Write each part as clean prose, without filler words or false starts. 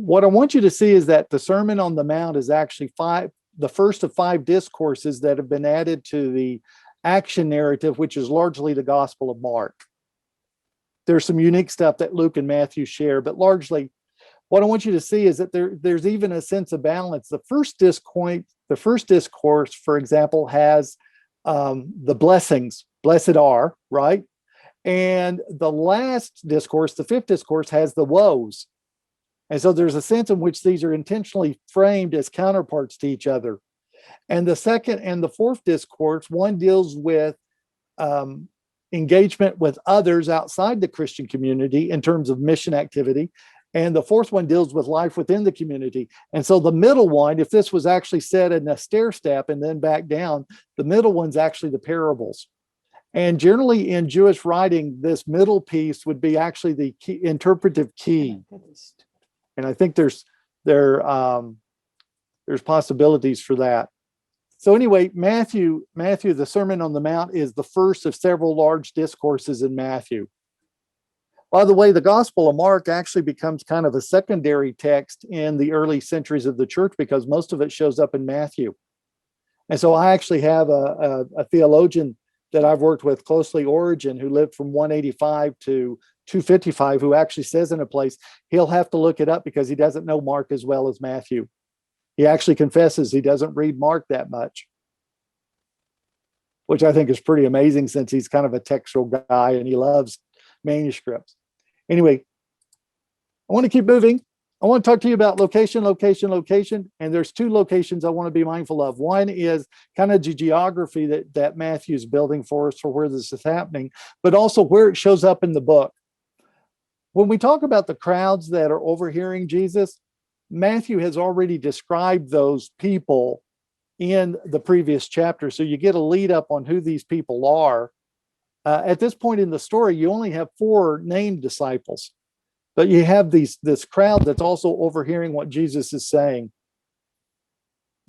what I want you to see is that the Sermon on the Mount is actually the first of 5 discourses that have been added to the action narrative, which is largely the Gospel of Mark. There's some unique stuff that Luke and Matthew share, but largely what I want you to see is that there's even a sense of balance. The first discourse, for example, has the blessings, blessed are, right? And the last discourse, the 5th discourse, has the woes. And so there's a sense in which these are intentionally framed as counterparts to each other. And the 2nd and the 4th discourse, one deals with engagement with others outside the Christian community in terms of mission activity. And the 4th one deals with life within the community. And so the middle one, if this was actually said in a stair step and then back down, the middle one's actually the parables. And generally in Jewish writing, this middle piece would be actually the key, interpretive key. And I think there's possibilities for that. So anyway, Matthew, the Sermon on the Mount is the first of several large discourses in Matthew. By the way, the Gospel of Mark actually becomes kind of a secondary text in the early centuries of the church because most of it shows up in Matthew. And so I actually have a theologian that I've worked with closely, Origen, who lived from 185 to 255, who actually says in a place, he'll have to look it up because he doesn't know Mark as well as Matthew. He actually confesses he doesn't read Mark that much, which I think is pretty amazing since he's kind of a textual guy and he loves manuscripts. Anyway, I want to keep moving. I want to talk to you about location. And there's 2 locations I want to be mindful of. One is kind of the geography that Matthew's building for us for where this is happening, but also where it shows up in the book. When we talk about the crowds that are overhearing Jesus, Matthew has already described those people in the previous chapter. So you get a lead up on who these people are. At this point in the story, you only have 4 named disciples, but you have this crowd that's also overhearing what Jesus is saying.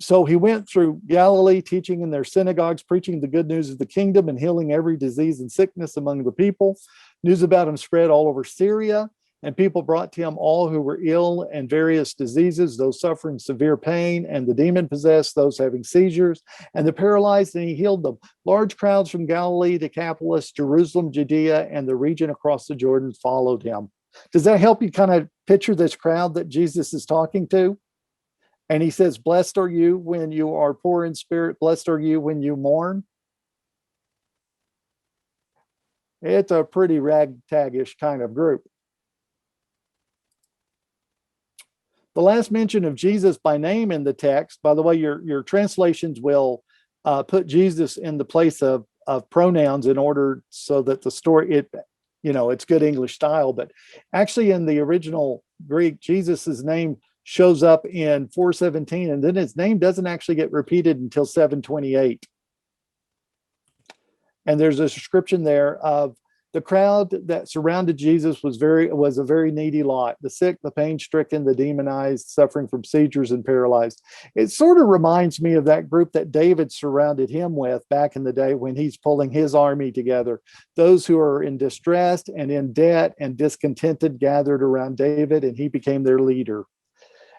So he went through Galilee, teaching in their synagogues, preaching the good news of the kingdom and healing every disease and sickness among the people. News about him spread all over Syria, and people brought to him all who were ill and various diseases, those suffering severe pain, and the demon-possessed, those having seizures, and the paralyzed, and he healed them. Large crowds from Galilee, Decapolis, Jerusalem, Judea, and the region across the Jordan followed him. Does that help you kind of picture this crowd that Jesus is talking to? And he says, blessed are you when you are poor in spirit, blessed are you when you mourn. It's a pretty ragtagish kind of group. The last mention of Jesus by name in the text, by the way, your translations will put Jesus in the place of pronouns in order so that the story, it's good English style, but actually in the original Greek, Jesus's name shows up in 4:17, and then his name doesn't actually get repeated until 7:28. And there's a description there of the crowd that surrounded Jesus was a very needy lot. The sick, the pain-stricken, the demonized, suffering from seizures and paralyzed. It sort of reminds me of that group that David surrounded him with back in the day when he's pulling his army together. Those who are in distress and in debt and discontented gathered around David, and he became their leader.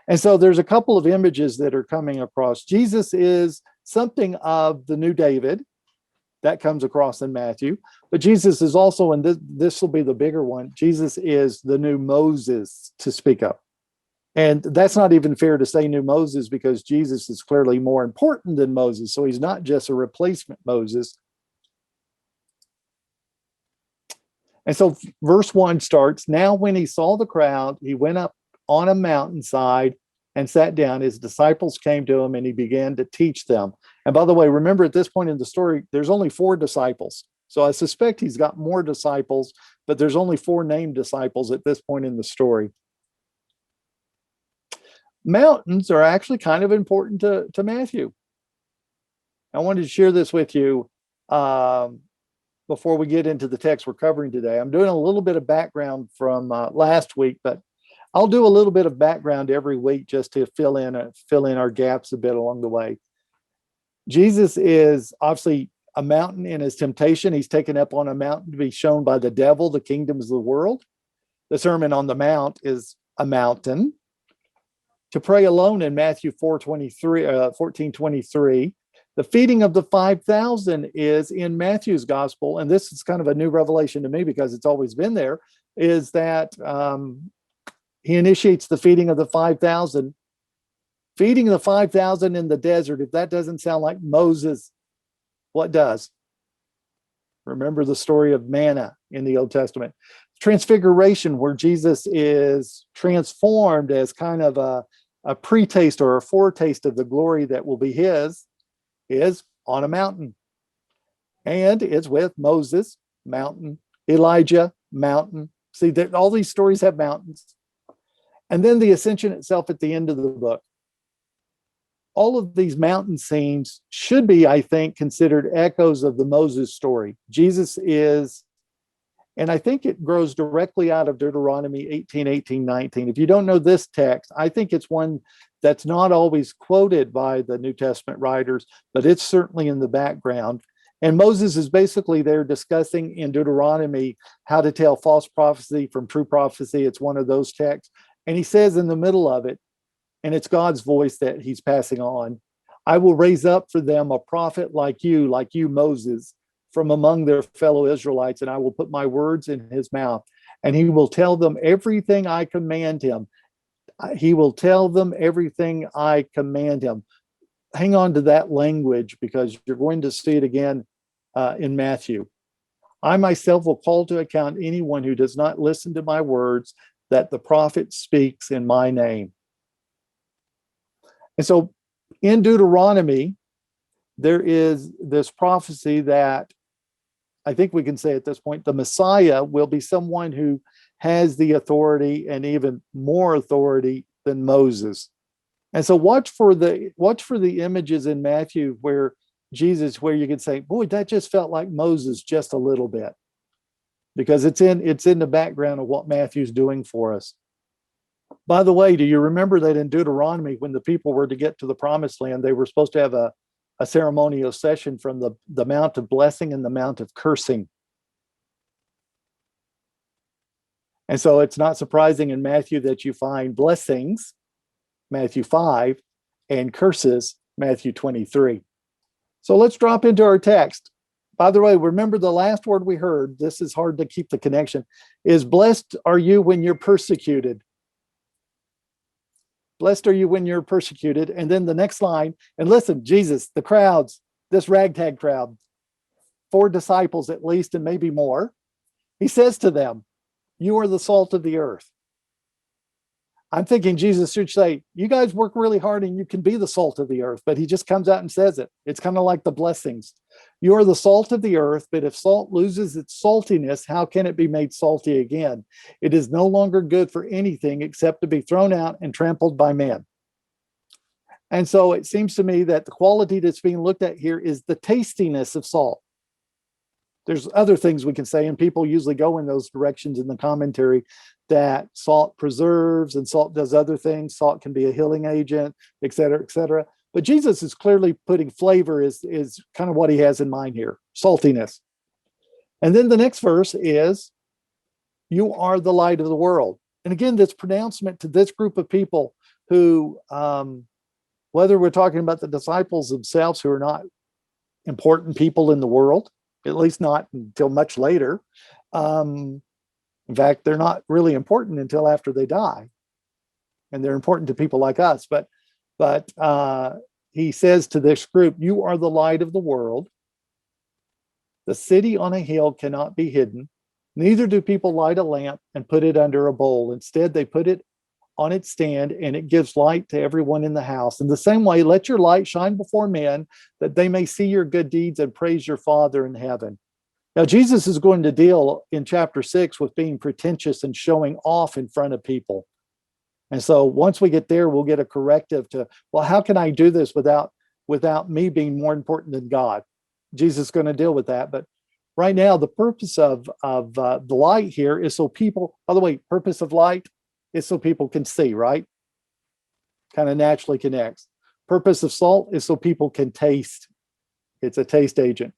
And so there's a couple of images that are coming across. Jesus is something of the new David. That comes across in Matthew. But Jesus is also, and this will be the bigger one, Jesus is the new Moses to speak of. And that's not even fair to say new Moses because Jesus is clearly more important than Moses. So he's not just a replacement Moses. And so verse 1 starts, now when he saw the crowd, he went up on a mountainside and sat down. His disciples came to him and he began to teach them. And by the way, remember at this point in the story, there's only 4 disciples. So I suspect he's got more disciples, but there's only 4 named disciples at this point in the story. Mountains are actually kind of important to Matthew. I wanted to share this with you before we get into the text we're covering today. I'm doing a little bit of background from last week, but I'll do a little bit of background every week just to fill in our gaps a bit along the way. Jesus is obviously a mountain in his temptation. He's taken up on a mountain to be shown by the devil the kingdoms of the world. The Sermon on the Mount is a mountain. to pray alone in Matthew 14:23. The feeding of the 5,000 is in Matthew's gospel, and this is kind of a new revelation to me because it's always been there, is that he initiates the feeding of the 5,000. Feeding the 5,000 in the desert, if that doesn't sound like Moses, what does? Remember the story of manna in the Old Testament. Transfiguration, where Jesus is transformed as kind of a pre-taste or a foretaste of the glory that will be his, is on a mountain. And it's with Moses, mountain, Elijah, mountain. See, all these stories have mountains. And then the ascension itself at the end of the book. All of these mountain scenes should be, I think, considered echoes of the Moses story. Jesus is, and I think it grows directly out of Deuteronomy 18:18-19. If you don't know this text, I think it's one that's not always quoted by the New Testament writers, but it's certainly in the background. And Moses is basically there discussing in Deuteronomy how to tell false prophecy from true prophecy. It's one of those texts. And he says in the middle of it, and it's God's voice that he's passing on, I will raise up for them a prophet like you, Moses, from among their fellow Israelites, and I will put my words in his mouth, and he will tell them everything I command him. He will tell them everything I command him. Hang on to that language because you're going to see it again in Matthew. I myself will call to account anyone who does not listen to my words that the prophet speaks in my name. And so in Deuteronomy, there is this prophecy that I think we can say at this point, the Messiah will be someone who has the authority and even more authority than Moses. And so watch for the images in Matthew where Jesus, where you can say, boy, that just felt like Moses just a little bit, because it's in the background of what Matthew's doing for us. By the way, do you remember that in Deuteronomy, when the people were to get to the promised land, they were supposed to have a ceremonial session from the Mount of Blessing and the Mount of Cursing. And so it's not surprising in Matthew that you find blessings, Matthew 5, and curses, Matthew 23. So let's drop into our text. By the way, remember the last word we heard, this is hard to keep the connection, is blessed are you when you're persecuted. Blessed are you when you're persecuted. And then the next line, and listen, Jesus, the crowds, this ragtag crowd, 4 disciples at least, and maybe more, he says to them, you are the salt of the earth. I'm thinking Jesus should say, you guys work really hard and you can be the salt of the earth, but he just comes out and says it. It's kind of like the blessings. You are the salt of the earth, but if salt loses its saltiness, how can it be made salty again? It is no longer good for anything except to be thrown out and trampled by men. And so it seems to me that the quality that's being looked at here is the tastiness of salt. There's other things we can say, and people usually go in those directions in the commentary, that salt preserves and salt does other things. Salt can be a healing agent, et cetera, et cetera. But Jesus is clearly putting flavor is kind of what he has in mind here, saltiness. And then the next verse is, you are the light of the world. And again, this pronouncement to this group of people who, whether we're talking about the disciples themselves who are not important people in the world, at least not until much later. In fact, they're not really important until after they die. And they're important to people like us. But he says to this group, you are the light of the world. The city on a hill cannot be hidden. Neither do people light a lamp and put it under a bowl. Instead, they put it on its stand, and it gives light to everyone in the house. In the same way, let your light shine before men, that they may see your good deeds and praise your Father in heaven. Now, Jesus is going to deal in chapter 6 with being pretentious and showing off in front of people. And so once we get there, we'll get a corrective to, well, how can I do this without me being more important than God? Jesus is going to deal with that. But right now, the purpose of the light here is so people, by the way, purpose of light is so people can see, right? Kind of naturally connects. Purpose of salt is so people can taste. It's a taste agent.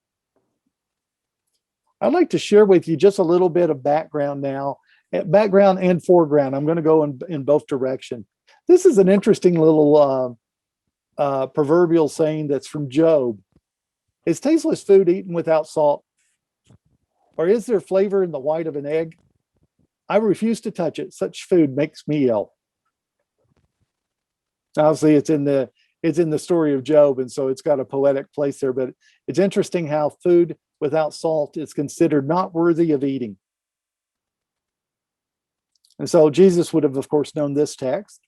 I'd like to share with you just a little bit of background now, background and foreground. I'm going to go in both directions. This is an interesting little proverbial saying that's from Job. Is tasteless food eaten without salt? Or is there flavor in the white of an egg? I refuse to touch it. Such food makes me ill. Obviously, it's in the story of Job, and so it's got a poetic place there. But it's interesting how food without salt is considered not worthy of eating. And so Jesus would have, of course, known this text.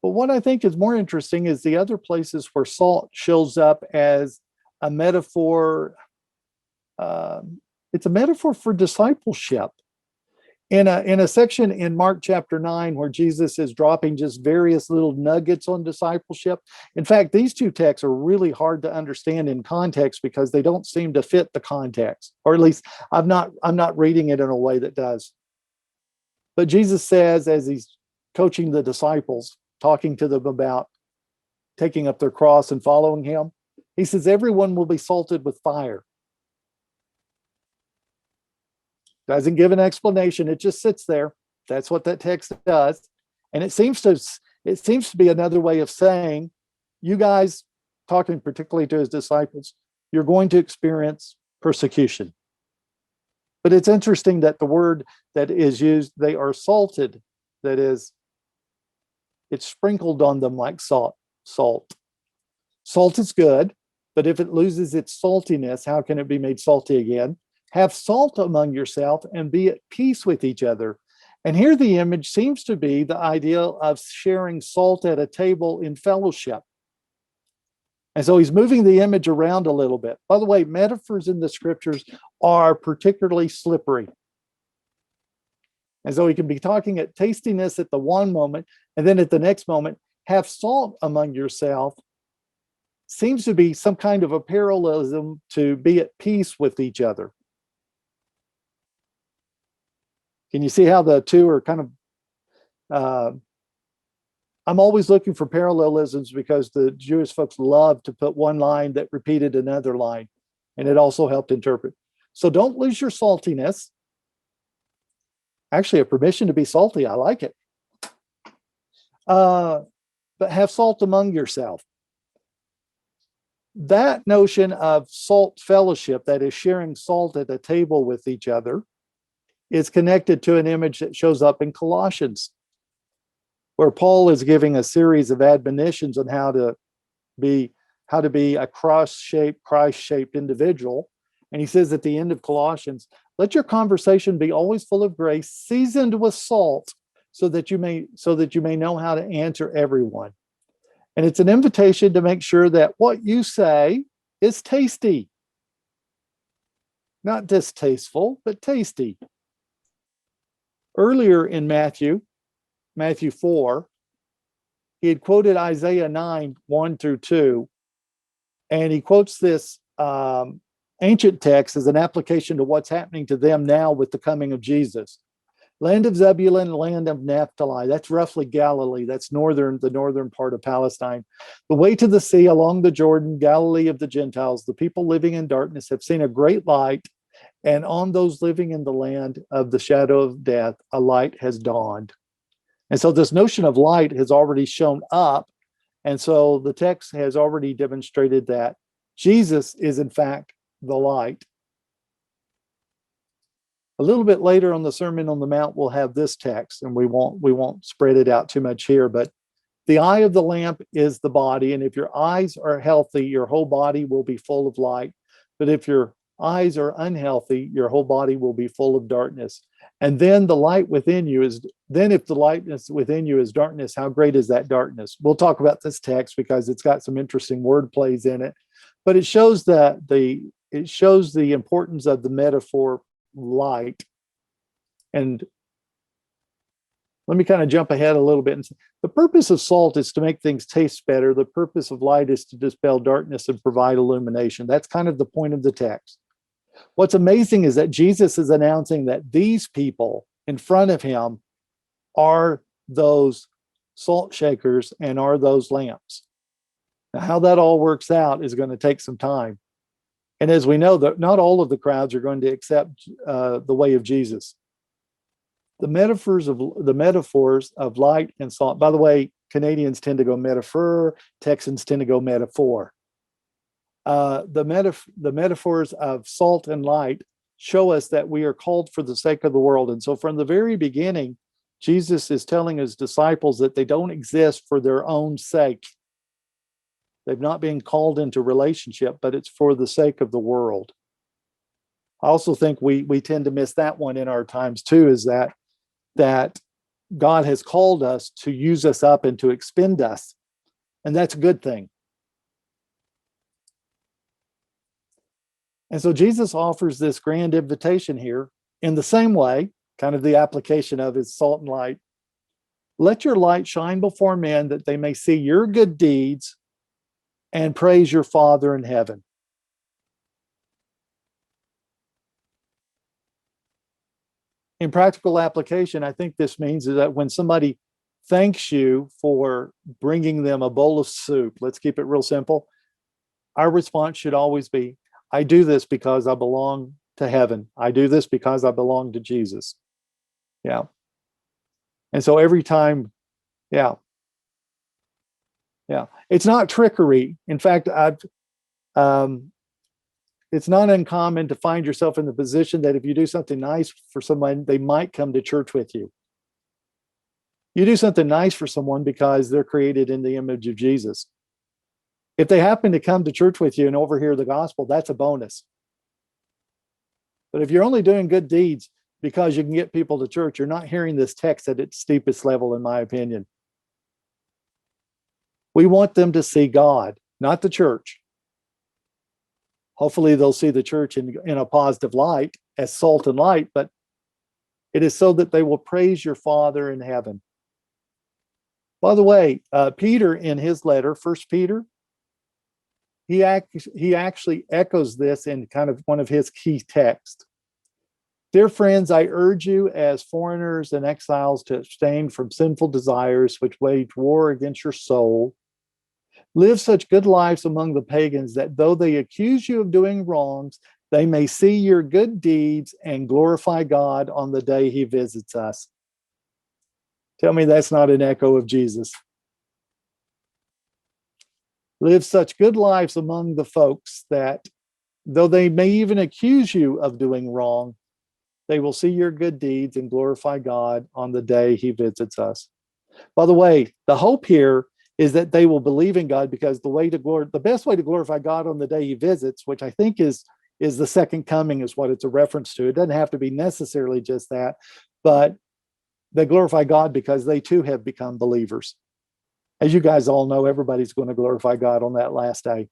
But what I think is more interesting is the other places where salt shows up as a metaphor. It's a metaphor for discipleship. In a section in Mark chapter 9 where Jesus is dropping just various little nuggets on discipleship. In fact, these two texts are really hard to understand in context because they don't seem to fit the context, or at least I'm not reading it in a way that does. But Jesus says, as he's coaching the disciples, talking to them about taking up their cross and following him, he says, everyone will be salted with fire. Doesn't give an explanation. It just sits there. That's what that text does. And it seems to be another way of saying, you guys, talking particularly to his disciples, you're going to experience persecution. But it's interesting that the word that is used, they are salted. That is, it's sprinkled on them like salt. Salt is good, but if it loses its saltiness, how can it be made salty again? Have salt among yourself and be at peace with each other. And here the image seems to be the idea of sharing salt at a table in fellowship. And so he's moving the image around a little bit. By the way, metaphors in the scriptures are particularly slippery. And so he can be talking at tastiness at the one moment, and then at the next moment, have salt among yourself. Seems to be some kind of a parallelism to be at peace with each other. Can you see how the two are kind of, I'm always looking for parallelisms because the Jewish folks love to put one line that repeated another line, and it also helped interpret. So don't lose your saltiness. Actually, a permission to be salty. I like it. But have salt among yourself. That notion of salt fellowship, that is sharing salt at a table with each other, is connected to an image that shows up in Colossians, where Paul is giving a series of admonitions on how to be a cross-shaped, Christ-shaped individual. And he says at the end of Colossians, let your conversation be always full of grace, seasoned with salt, so that you may know how to answer everyone. And it's an invitation to make sure that what you say is tasty. Not distasteful, but tasty. Earlier in Matthew 4, he had quoted Isaiah 9, 1-2, and he quotes this ancient text as an application to what's happening to them now with the coming of Jesus. Land of Zebulun, land of Naphtali, that's roughly Galilee, that's the northern part of Palestine. The way to the sea along the Jordan, Galilee of the Gentiles, the people living in darkness have seen a great light, and on those living in the land of the shadow of death, a light has dawned. And so this notion of light has already shown up. And so the text has already demonstrated that Jesus is, in fact, the light. A little bit later on the Sermon on the Mount, we'll have this text, and we won't spread it out too much here, but the eye of the lamp is the body. And if your eyes are healthy, your whole body will be full of light. But if your eyes are unhealthy, your whole body will be full of darkness. And then if the light within you is darkness, how great is that darkness? We'll talk about this text because it's got some interesting word plays in it, but it shows the importance of the metaphor light. And let me kind of jump ahead a little bit and say, the purpose of salt is to make things taste better. The purpose of light is to dispel darkness and provide illumination. That's kind of the point of the text. What's amazing is that Jesus is announcing that these people in front of him are those salt shakers and are those lamps. Now, how that all works out is going to take some time. And as we know, that not all of the crowds are going to accept the way of Jesus. The metaphors of light and salt. By the way, Canadians tend to go metaphor. Texans tend to go metaphor. The metaphors of salt and light show us that we are called for the sake of the world. And so from the very beginning, Jesus is telling his disciples that they don't exist for their own sake. They've not been called into relationship, but it's for the sake of the world. I also think we tend to miss that one in our times too, is that God has called us to use us up and to expend us. And that's a good thing. And so Jesus offers this grand invitation here in the same way, kind of the application of his salt and light. Let your light shine before men that they may see your good deeds and praise your Father in heaven. In practical application, I think this means that when somebody thanks you for bringing them a bowl of soup, let's keep it real simple, our response should always be, I do this because I belong to heaven. I do this because I belong to Jesus. Yeah. And so every time, yeah. It's not trickery. In fact, it's not uncommon to find yourself in the position that if you do something nice for someone, they might come to church with you. You do something nice for someone because they're created in the image of Jesus. If they happen to come to church with you and overhear the gospel, that's a bonus. But if you're only doing good deeds because you can get people to church, you're not hearing this text at its steepest level, in my opinion. We want them to see God, not the church. Hopefully they'll see the church in a positive light as salt and light, but it is so that they will praise your Father in heaven. By the way, Peter in his letter, 1 Peter, he actually echoes this in kind of one of his key texts. Dear friends, I urge you as foreigners and exiles to abstain from sinful desires which wage war against your soul. Live such good lives among the pagans that though they accuse you of doing wrongs, they may see your good deeds and glorify God on the day he visits us. Tell me that's not an echo of Jesus. Live such good lives among the folks that though they may even accuse you of doing wrong, they will see your good deeds and glorify God on the day he visits us. By the way, the hope here is that they will believe in God, because the best way to glorify God on the day he visits, which I think is the second coming, is what it's a reference to. It doesn't have to be necessarily just that, but they glorify God because they too have become believers. As you guys all know, everybody's going to glorify God on that last day.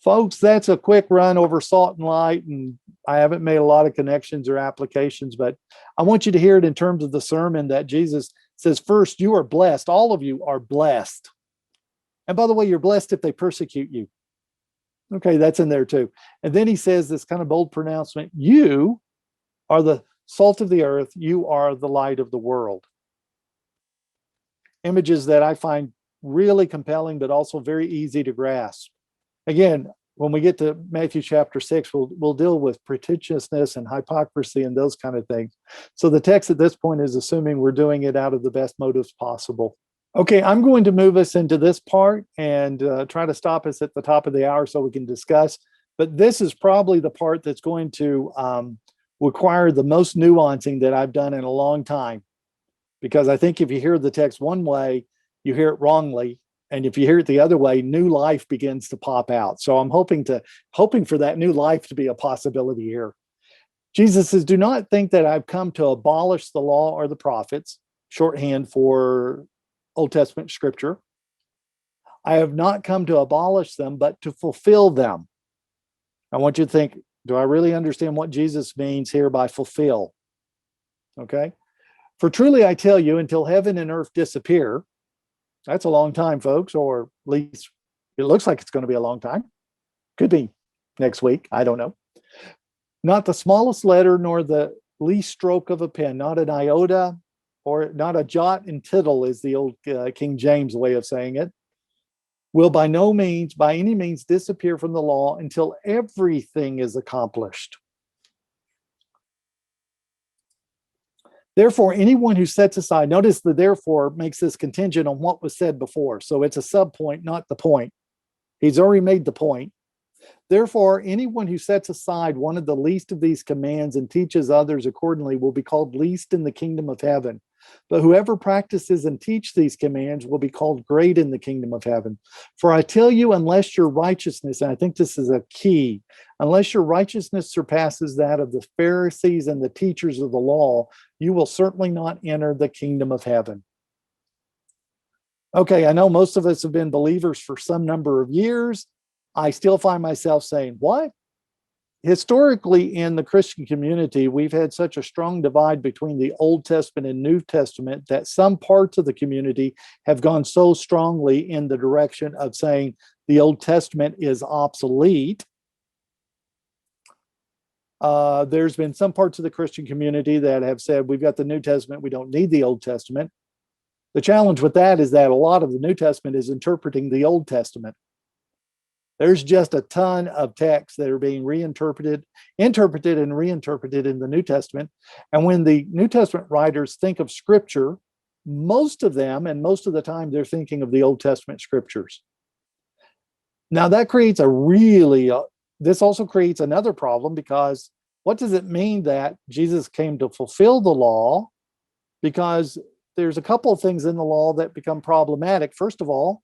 Folks, that's a quick run over salt and light, and I haven't made a lot of connections or applications, but I want you to hear it in terms of the sermon that Jesus says, first, you are blessed. All of you are blessed. And by the way, you're blessed if they persecute you. Okay, that's in there too. And then he says this kind of bold pronouncement, you are the salt of the earth. You are the light of the world. Images that I find really compelling, but also very easy to grasp. Again, when we get to Matthew chapter 6, we'll deal with pretentiousness and hypocrisy and those kind of things. So the text at this point is assuming we're doing it out of the best motives possible. Okay, I'm going to move us into this part and try to stop us at the top of the hour so we can discuss. But this is probably the part that's going to require the most nuancing that I've done in a long time. Because I think if you hear the text one way, you hear it wrongly. And if you hear it the other way, new life begins to pop out. So I'm hoping for that new life to be a possibility here. Jesus says, do not think that I've come to abolish the law or the prophets, shorthand for Old Testament scripture. I have not come to abolish them, but to fulfill them. I want you to think, do I really understand what Jesus means here by fulfill? Okay. For truly I tell you, until heaven and earth disappear, that's a long time, folks, or at least it looks like it's going to be a long time. Could be next week. I don't know. Not the smallest letter, nor the least stroke of a pen, not an iota, or not a jot and tittle is the old King James way of saying it, will by any means disappear from the law until everything is accomplished. Therefore, anyone who sets aside, notice the therefore makes this contingent on what was said before. So it's a subpoint, not the point. He's already made the point. Therefore, anyone who sets aside one of the least of these commands and teaches others accordingly will be called least in the kingdom of heaven. But whoever practices and teaches these commands will be called great in the kingdom of heaven. For I tell you, unless your righteousness, and I think this is a key, unless your righteousness surpasses that of the Pharisees and the teachers of the law, you will certainly not enter the kingdom of heaven. Okay, I know most of us have been believers for some number of years. I still find myself saying, what? Historically, in the Christian community, we've had such a strong divide between the Old Testament and New Testament that some parts of the community have gone so strongly in the direction of saying the Old Testament is obsolete. There's been some parts of the Christian community that have said, we've got the New Testament, we don't need the Old Testament. The challenge with that is that a lot of the New Testament is interpreting the Old Testament. There's just a ton of texts that are being interpreted and reinterpreted in the New Testament. And when the New Testament writers think of scripture, most of them, and most of the time, they're thinking of the Old Testament scriptures. Now that creates this also creates another problem, because what does it mean that Jesus came to fulfill the law? Because there's a couple of things in the law that become problematic. First of all,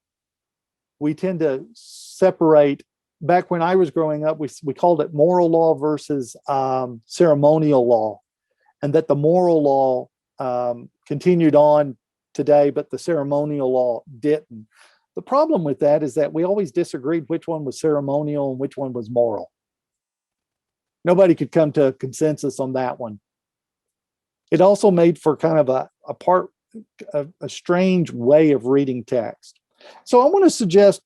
we tend to separate, back when I was growing up, we called it moral law versus ceremonial law, and that the moral law continued on today, but the ceremonial law didn't. The problem with that is that we always disagreed which one was ceremonial and which one was moral. Nobody could come to a consensus on that one. It also made for kind of a strange way of reading text. So I want to suggest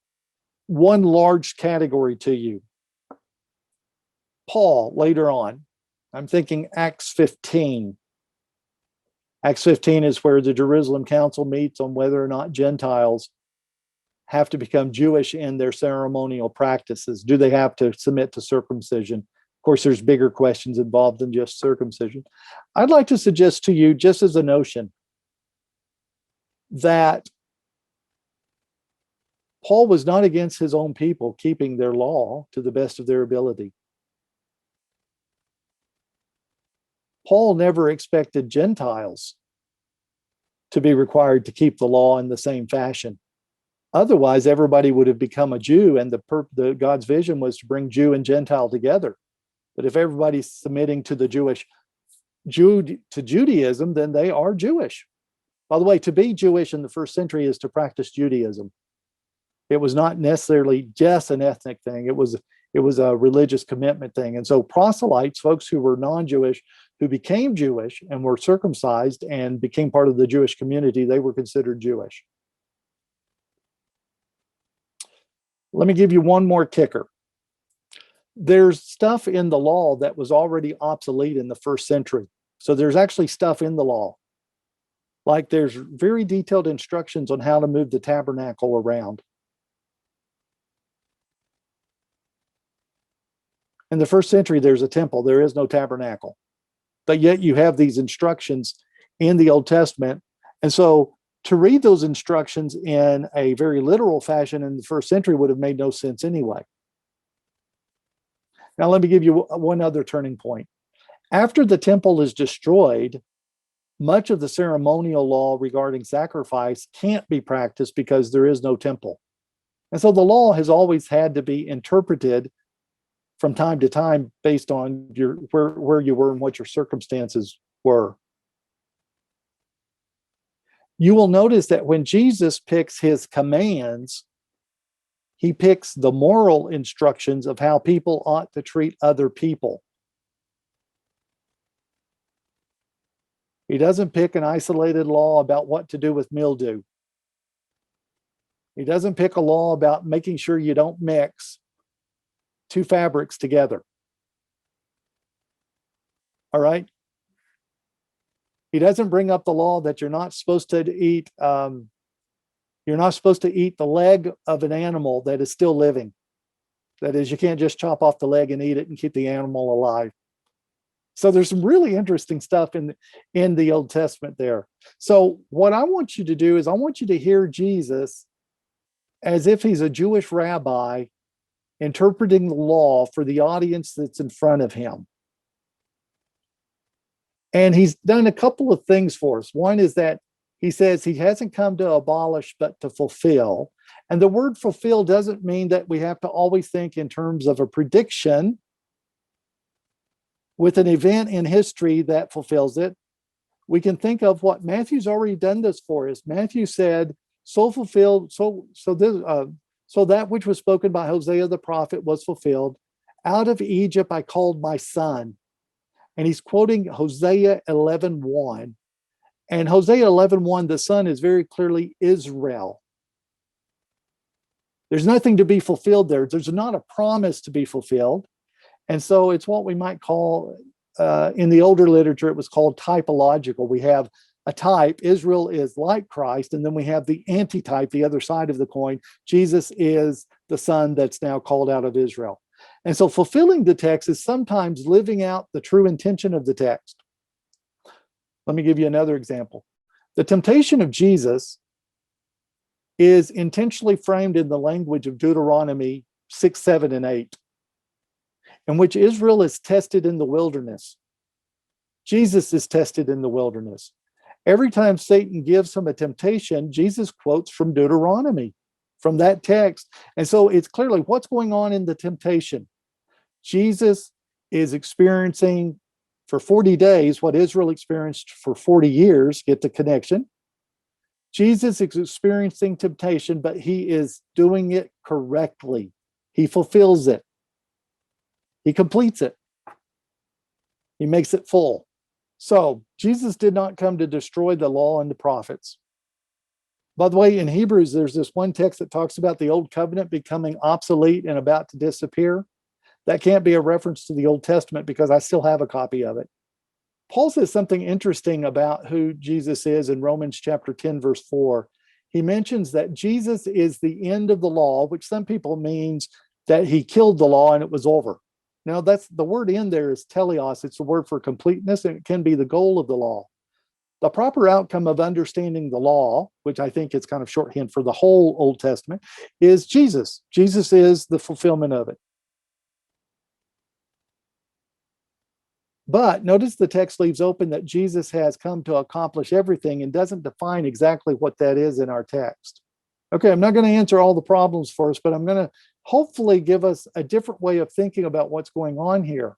one large category to you. Paul, later on, I'm thinking Acts 15. Acts 15 is where the Jerusalem Council meets on whether or not Gentiles have to become Jewish in their ceremonial practices. Do they have to submit to circumcision? Of course, there's bigger questions involved than just circumcision. I'd like to suggest to you, just as a notion, that Paul was not against his own people keeping their law to the best of their ability. Paul never expected Gentiles to be required to keep the law in the same fashion. Otherwise, everybody would have become a Jew, and the God's vision was to bring Jew and Gentile together. But if everybody's submitting to the Judaism, then they are Jewish. By the way, to be Jewish in the first century is to practice Judaism. It was not necessarily just an ethnic thing. It was a religious commitment thing. And so proselytes, folks who were non-Jewish, who became Jewish and were circumcised and became part of the Jewish community, they were considered Jewish. Let me give you one more kicker. There's stuff in the law that was already obsolete in the first century. So there's actually stuff in the law. Like there's very detailed instructions on how to move the tabernacle around. In the first century, there's a temple. There is no tabernacle. But yet you have these instructions in the Old Testament. And so to read those instructions in a very literal fashion in the first century would have made no sense anyway. Now, let me give you one other turning point. After the temple is destroyed, much of the ceremonial law regarding sacrifice can't be practiced because there is no temple. And so the law has always had to be interpreted from time to time based on where you were and what your circumstances were. You will notice that when Jesus picks his commands, he picks the moral instructions of how people ought to treat other people. He doesn't pick an isolated law about what to do with mildew. He doesn't pick a law about making sure you don't mix two fabrics together. All right? He doesn't bring up the law that you're not supposed to eat. You're not supposed to eat the leg of an animal that is still living. That is, you can't just chop off the leg and eat it and keep the animal alive. So there's some really interesting stuff in the Old Testament there. So what I want you to do is I want you to hear Jesus as if he's a Jewish rabbi interpreting the law for the audience that's in front of him. And he's done a couple of things for us. One is that he says he hasn't come to abolish, but to fulfill. And the word fulfill doesn't mean that we have to always think in terms of a prediction with an event in history that fulfills it. We can think of what Matthew's already done this for us. Matthew said, so fulfilled, so that which was spoken by Hosea the prophet was fulfilled. Out of Egypt I called my son. And he's quoting Hosea 11:1. And Hosea 11:1, the son is very clearly Israel. There's nothing to be fulfilled there. There's not a promise to be fulfilled. And so it's what we might call, in the older literature, it was called typological. We have a type, Israel is like Christ, and then we have the antitype, the other side of the coin. Jesus is the son that's now called out of Israel. And so fulfilling the text is sometimes living out the true intention of the text. Let me give you another example. The temptation of Jesus is intentionally framed in the language of Deuteronomy 6, 7, and 8, in which Israel is tested in the wilderness. Jesus is tested in the wilderness. Every time Satan gives him a temptation, Jesus quotes from Deuteronomy, from that text. And so it's clearly what's going on in the temptation. Jesus is experiencing for 40 days what Israel experienced for 40 years. Get the connection. Jesus is experiencing temptation, but he is doing it correctly. He fulfills it. He completes it. He makes it full. So Jesus did not come to destroy the law and the prophets. By the way, in Hebrews, there's this one text that talks about the old covenant becoming obsolete and about to disappear. That can't be a reference to the Old Testament because I still have a copy of it. Paul says something interesting about who Jesus is in Romans chapter 10, verse 4. He mentions that Jesus is the end of the law, which some people means that he killed the law and it was over. Now, that's the word in there is teleos. It's the word for completeness, and it can be the goal of the law. The proper outcome of understanding the law, which I think is kind of shorthand for the whole Old Testament, is Jesus. Jesus is the fulfillment of it. But notice the text leaves open that Jesus has come to accomplish everything and doesn't define exactly what that is in our text. Okay, I'm not going to answer all the problems for us, but I'm going to hopefully give us a different way of thinking about what's going on here.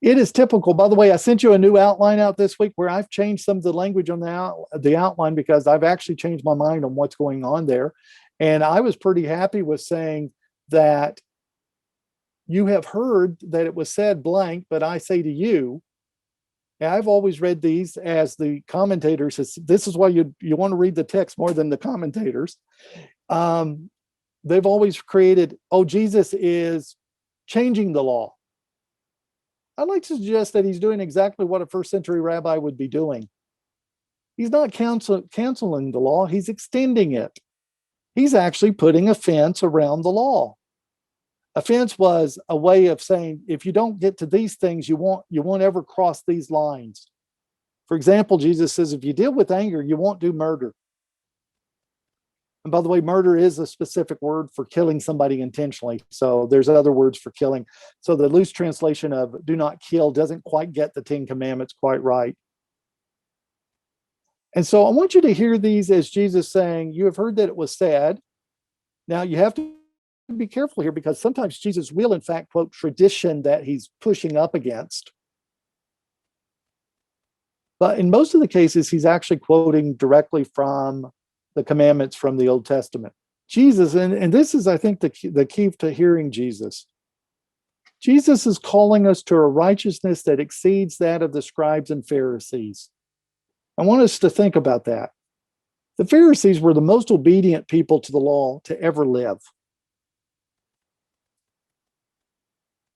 It is typical. By the way, I sent you a new outline out this week where I've changed some of the language on the outline because I've actually changed my mind on what's going on there. And I was pretty happy with saying that you have heard that it was said blank, but I say to you, and I've always read these as the commentators. This is why you want to read the text more than the commentators. They've always created, Jesus is changing the law. I'd like to suggest that he's doing exactly what a first century rabbi would be doing. He's not canceling the law, he's extending it. He's actually putting a fence around the law. A fence was a way of saying, if you don't get to these things, you won't ever cross these lines. For example, Jesus says, if you deal with anger, you won't do murder. And by the way, murder is a specific word for killing somebody intentionally. So there's other words for killing. So the loose translation of do not kill doesn't quite get the 10 Commandments quite right. And so I want you to hear these as Jesus saying, you have heard that it was said. Now you have to be careful here because sometimes Jesus will in fact quote tradition that he's pushing up against. But in most of the cases, he's actually quoting directly from the commandments from the Old Testament. Jesus, and this is, I think, the key to hearing Jesus. Jesus is calling us to a righteousness that exceeds that of the scribes and Pharisees. I want us to think about that. The Pharisees were the most obedient people to the law to ever live.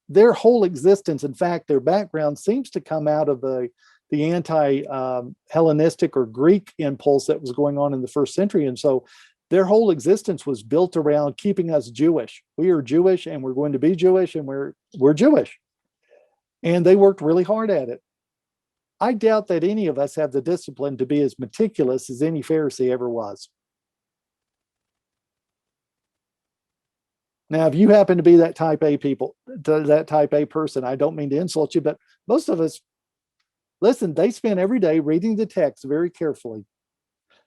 Their whole existence, in fact, their background seems to come out of the anti-Hellenistic or Greek impulse that was going on in the first century. And so their whole existence was built around keeping us Jewish. We are Jewish and we're going to be Jewish and we're Jewish. And they worked really hard at it. I doubt that any of us have the discipline to be as meticulous as any Pharisee ever was. Now, if you happen to be that type A person, I don't mean to insult you, but most of us, listen, they spent every day reading the text very carefully.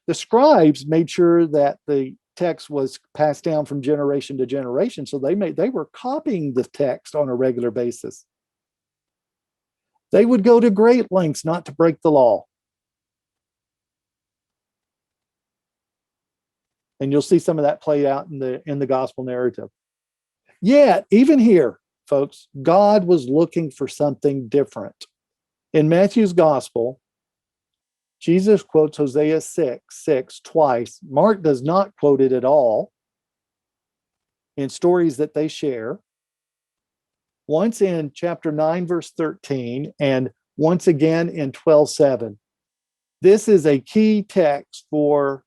The scribes made sure that the text was passed down from generation to generation, so they were copying the text on a regular basis. They would go to great lengths not to break the law. And you'll see some of that played out in the gospel narrative. Yet, even here, folks, God was looking for something different. In Matthew's gospel, Jesus quotes Hosea 6:6 twice. Mark does not quote it at all in stories that they share. Once in chapter 9, verse 13, and once again in 12:7. This is a key text for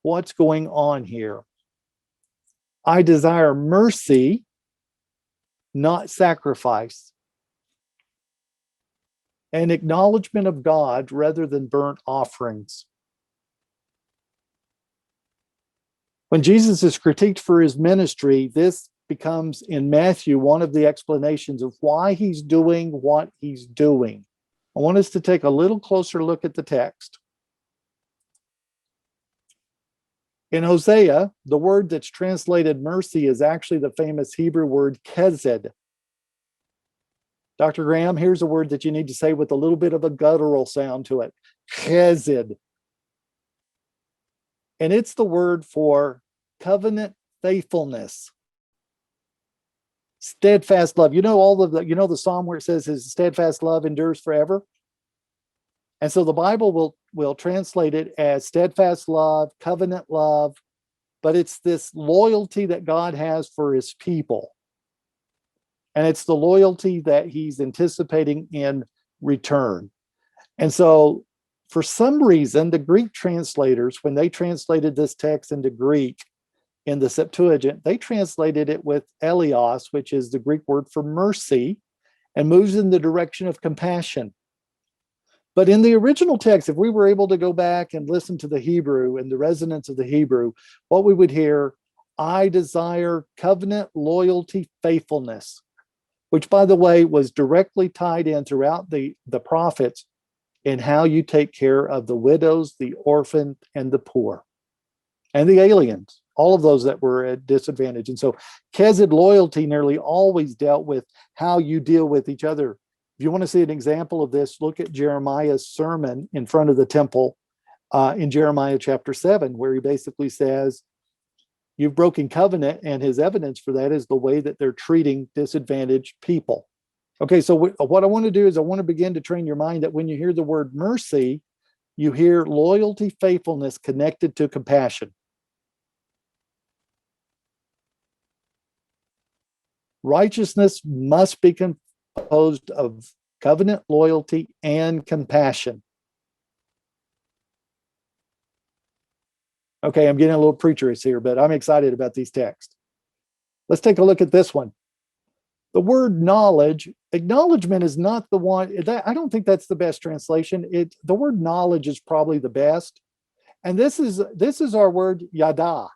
what's going on here. I desire mercy, not sacrifice. An acknowledgement of God rather than burnt offerings. When Jesus is critiqued for his ministry, this becomes in Matthew one of the explanations of why he's doing what he's doing. I want us to take a little closer look at the text. In Hosea, the word that's translated mercy is actually the famous Hebrew word chesed. Dr. Graham, here's a word that you need to say with a little bit of a guttural sound to it. Chesed. And it's the word for covenant faithfulness. Steadfast love. You know the psalm where it says his steadfast love endures forever? And so the Bible will translate it as steadfast love, covenant love, but it's this loyalty that God has for his people. And it's the loyalty that he's anticipating in return. And so for some reason, the Greek translators, when they translated this text into Greek in the Septuagint, they translated it with eleos, which is the Greek word for mercy, and moves in the direction of compassion. But in the original text, if we were able to go back and listen to the Hebrew and the resonance of the Hebrew, what we would hear, I desire covenant loyalty faithfulness, which, by the way, was directly tied in throughout the prophets in how you take care of the widows, the orphan, and the poor, and the aliens, all of those that were at disadvantage. And so chesed loyalty nearly always dealt with how you deal with each other. If you want to see an example of this, look at Jeremiah's sermon in front of the temple in Jeremiah chapter 7, where he basically says, you've broken covenant, and his evidence for that is the way that they're treating disadvantaged people. Okay, so what I want to do is I want to begin to train your mind that when you hear the word mercy, you hear loyalty, faithfulness connected to compassion. Righteousness must be composed of covenant loyalty and compassion. Okay, I'm getting a little preacherous here, but I'm excited about these texts. Let's take a look at this one. The word knowledge, acknowledgement is not the one, I don't think that's the best translation. The word knowledge is probably the best. And this is our word yada.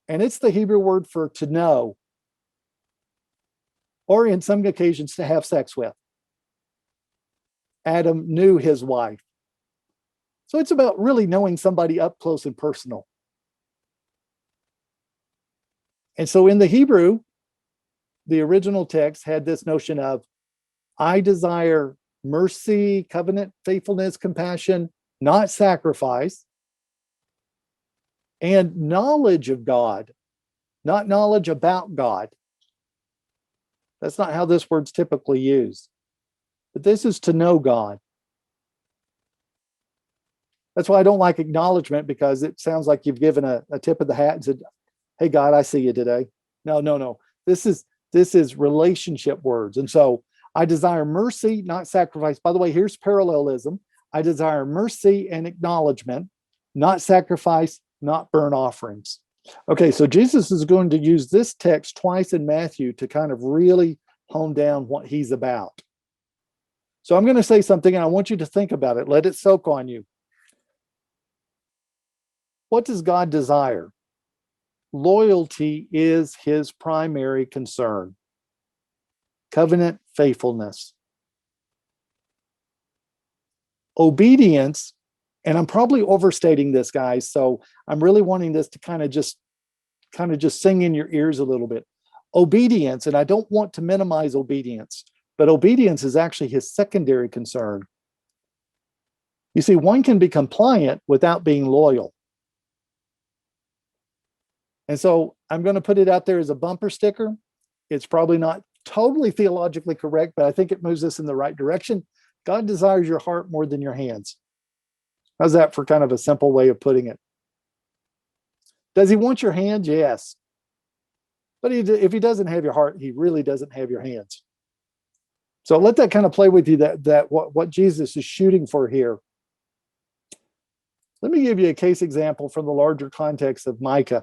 And it's the Hebrew word for to know, or in some occasions to have sex with. Adam knew his wife. So it's about really knowing somebody up close and personal. And so in the Hebrew, the original text had this notion of, I desire mercy, covenant, faithfulness, compassion, not sacrifice, and knowledge of God, not knowledge about God. That's not how this word's typically used. But this is to know God. That's why I don't like acknowledgement, because it sounds like you've given a tip of the hat and said, hey, God, I see you today. No. This is relationship words. And so I desire mercy, not sacrifice. By the way, here's parallelism. I desire mercy and acknowledgement, not sacrifice, not burnt offerings. Okay, so Jesus is going to use this text twice in Matthew to kind of really hone down what he's about. So I'm going to say something and I want you to think about it. Let it soak on you. What does God desire? Loyalty is his primary concern. Covenant faithfulness. Obedience, and I'm probably overstating this, guys, so I'm really wanting this to kind of just sing in your ears a little bit. Obedience, and I don't want to minimize obedience, but obedience is actually his secondary concern. You see, one can be compliant without being loyal. And so I'm going to put it out there as a bumper sticker. It's probably not totally theologically correct, but I think it moves us in the right direction. God desires your heart more than your hands. How's that for kind of a simple way of putting it? Does he want your hands? Yes. But if he doesn't have your heart, he really doesn't have your hands. So let that kind of play with you, that what Jesus is shooting for here. Let me give you a case example from the larger context of Micah.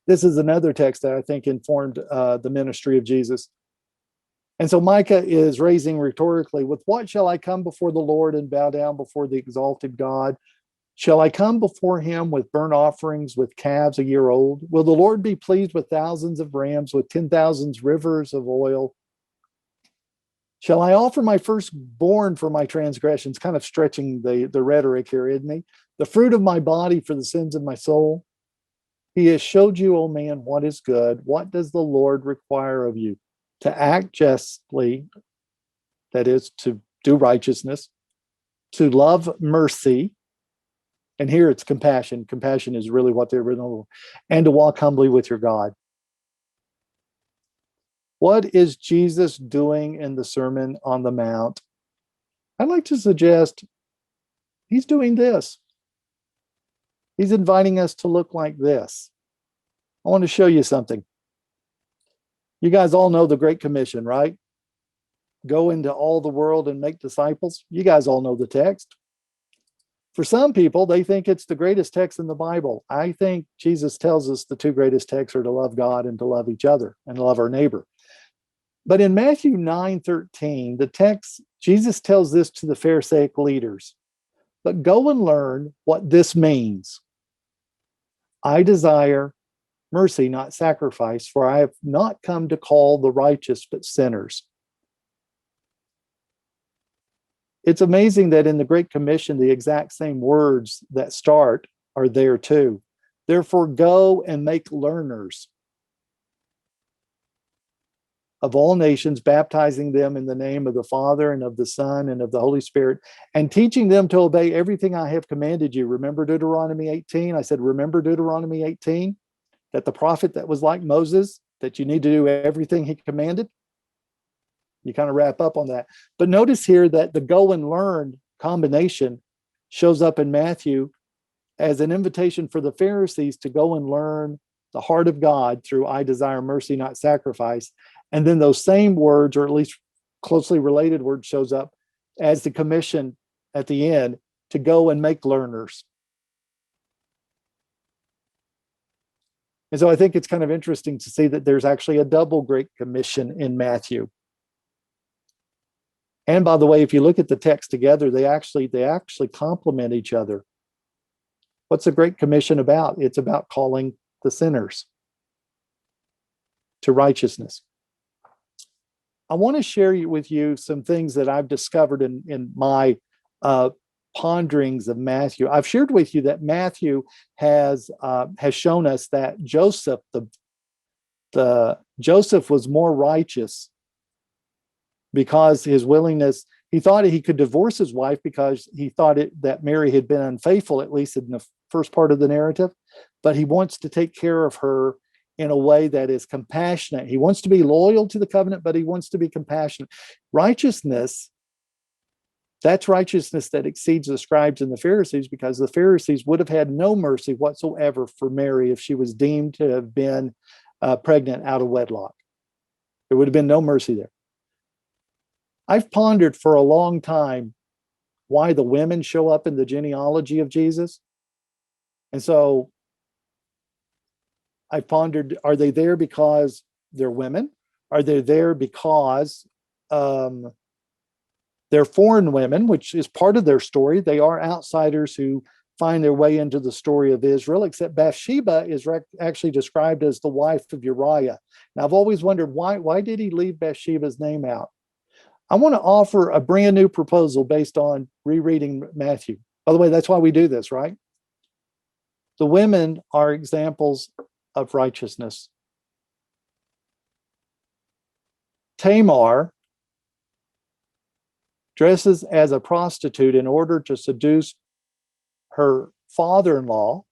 This is another text that I think informed the ministry of Jesus. And so Micah is raising rhetorically, with what shall I come before the Lord and bow down before the exalted God? Shall I come before him with burnt offerings, with calves a year old? Will the Lord be pleased with thousands of rams, with 10,000 rivers of oil? Shall I offer my firstborn for my transgressions? Kind of stretching the rhetoric here, isn't he? The fruit of my body for the sins of my soul. He has showed you, O man, what is good. What does the Lord require of you? To act justly, that is, to do righteousness, to love mercy, and here it's compassion. Compassion is really what the original, and to walk humbly with your God. What is Jesus doing in the Sermon on the Mount? I'd like to suggest he's doing this. He's inviting us to look like this. I want to show you something. You guys all know the Great Commission, right? Go into all the world and make disciples. You guys all know the text. For some people, they think it's the greatest text in the Bible. I think Jesus tells us the two greatest texts are to love God and to love each other and to love our neighbor. But in Matthew 9:13, the text, Jesus tells this to the Pharisaic leaders. But go and learn what this means. I desire mercy, not sacrifice, for I have not come to call the righteous, but sinners. It's amazing that in the Great Commission, the exact same words that start are there too. Therefore, go and make learners of all nations, baptizing them in the name of the Father and of the Son and of the Holy Spirit, and teaching them to obey everything I have commanded you. Remember Deuteronomy 18? I said, remember Deuteronomy 18? That the prophet that was like Moses, that you need to do everything he commanded. You kind of wrap up on that. But notice here that the go and learn combination shows up in Matthew as an invitation for the Pharisees to go and learn the heart of God through I desire mercy, not sacrifice. And then those same words, or at least closely related words, shows up as the commission at the end to go and make learners. And so I think it's kind of interesting to see that there's actually a double Great Commission in Matthew. And by the way, if you look at the text together, they actually complement each other. What's the Great Commission about? It's about calling the sinners to righteousness. I want to share with you some things that I've discovered in my ponderings of Matthew. I've shared with you that Matthew has shown us that Joseph was more righteous because his willingness, he thought he could divorce his wife because he thought that Mary had been unfaithful, at least in the first part of the narrative, but he wants to take care of her in a way that is compassionate. He wants to be loyal to the covenant, but he wants to be compassionate. Righteousness, that's righteousness that exceeds the scribes and the Pharisees, because the Pharisees would have had no mercy whatsoever for Mary if she was deemed to have been pregnant out of wedlock. There would have been no mercy there. I've pondered for a long time why the women show up in the genealogy of Jesus. And so I pondered, are they there because they're women? Are they there because they're foreign women, which is part of their story? They are outsiders who find their way into the story of Israel, except Bathsheba is actually described as the wife of Uriah. Now, I've always wondered why did he leave Bathsheba's name out? I want to offer a brand new proposal based on rereading Matthew. By the way, that's why we do this, right? The women are examples of righteousness. Tamar dresses as a prostitute in order to seduce her father-in-law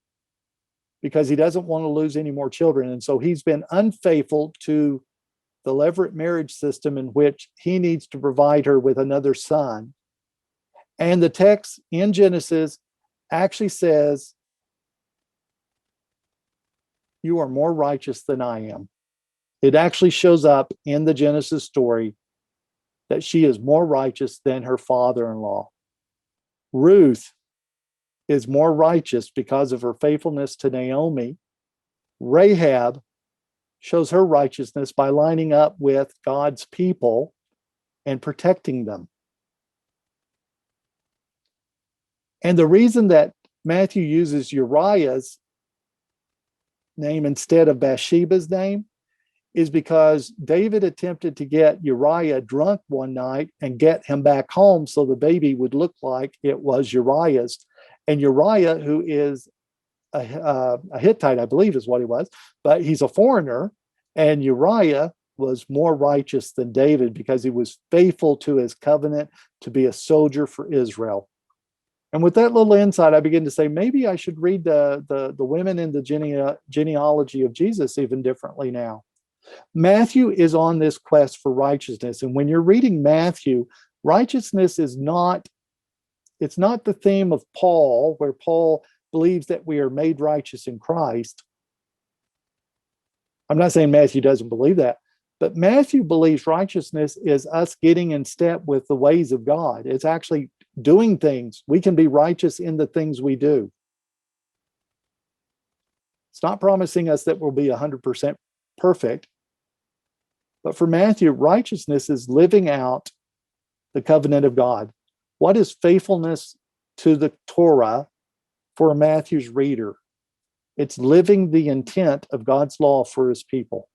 because he doesn't want to lose any more children. And so he's been unfaithful to the levirate marriage system in which he needs to provide her with another son. And the text in Genesis actually says, you are more righteous than I am. It actually shows up in the Genesis story that she is more righteous than her father-in-law. Ruth is more righteous because of her faithfulness to Naomi. Rahab shows her righteousness by lining up with God's people and protecting them. And the reason that Matthew uses Uriah's name instead of Bathsheba's name is because David attempted to get Uriah drunk one night and get him back home so the baby would look like it was Uriah's. And Uriah, who is a Hittite, I believe is what he was, but he's a foreigner. And Uriah was more righteous than David because he was faithful to his covenant to be a soldier for Israel. And with that little insight, I begin to say, maybe I should read the women in the genealogy of Jesus even differently now. Matthew is on this quest for righteousness. And when you're reading Matthew, righteousness is not, it's not the theme of Paul, where Paul believes that we are made righteous in Christ. I'm not saying Matthew doesn't believe that, but Matthew believes righteousness is us getting in step with the ways of God. It's actually doing things. We can be righteous in the things we do. It's not promising us that we'll be 100% perfect. But for Matthew, righteousness is living out the covenant of God. What is faithfulness to the Torah for Matthew's reader? It's living the intent of God's law for his people.